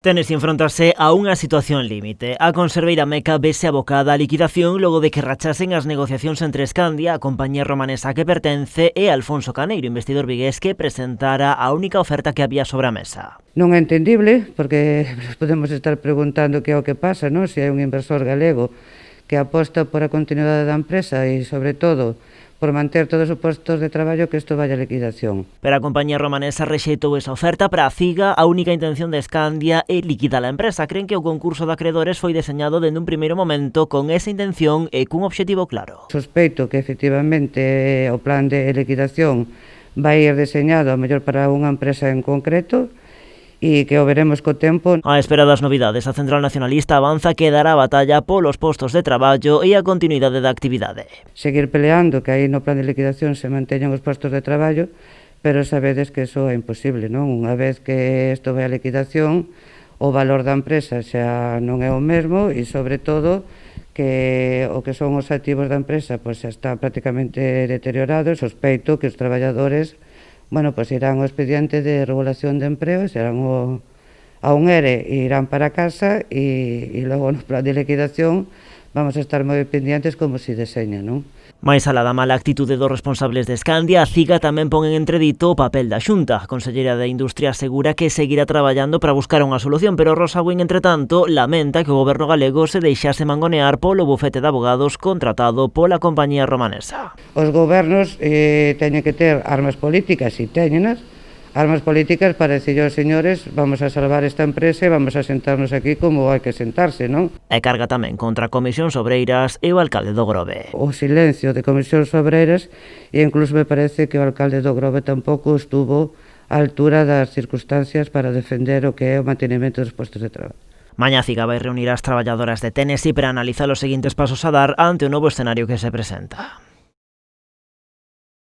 Tennessee enfrontase a unha situación límite. A conserveira Meca vese abocada á liquidación logo de que rachasen as negociacións entre Scandia, a compañía romanesa que pertence, e Alfonso Caneiro, investidor vigués, que presentara a única oferta que había sobre a mesa. Non é entendible, porque podemos estar preguntando que é o que pasa, non? Se hai un inversor galego que aposta por a continuidade da empresa e, sobre todo, por manter todos os postos de traballo, que isto vaya a liquidación. Pero a compañía romanesa rexeitou esa oferta para a CIGA. A única intención de Scandia é liquidar a empresa. Creen que o concurso de acredores foi deseñado dende un primeiro momento con esa intención e cun obxectivo claro. Sospeito que, efectivamente, o plan de liquidación vai ir deseñado a mellor para unha empresa en concreto, e que o veremos co tempo. A espera das novidades, a Central Nacionalista avanza que dará a batalla polos postos de traballo e a continuidade da actividade. Seguir peleando que aí no plan de liquidación se manteñan os postos de traballo, pero sabedes que iso é imposible, non? Unha vez que isto vai a liquidación, o valor da empresa xa non é o mesmo e, sobre todo, que o que son os activos da empresa pois xa está prácticamente deteriorado. Sospeito que os traballadores pois irán ao expediente de regulación de emprego, serán a un ERE e irán para casa e logo no plan de liquidación vamos a estar moi pendientes como se deseña, non? Mais alá da mala actitude dos responsables de Scandia, a CIGA tamén pon en entredito o papel da Xunta. A conselleira de Industria asegura que seguirá traballando para buscar unha solución, pero Rosa Buin, entretanto, lamenta que o goberno galego se deixase mangonear polo bufete de abogados contratado pola compañía romanesa. Os gobernos teñen que ter armas políticas, e teñenas, armas políticas para decir aos señores, vamos a salvar esta empresa e vamos a sentarnos aquí como hai que sentarse, non? E carga tamén contra a Comisións Obreiras e o alcalde do Grove. O silencio de Comisións Obreiras, e incluso me parece que o alcalde do Grove tampouco estuvo á altura das circunstancias para defender o que é o mantenimento dos postos de traballo. Mañá CIGA vai reunir as traballadoras de Tennessee para analizar os seguintes pasos a dar ante o novo escenario que se presenta.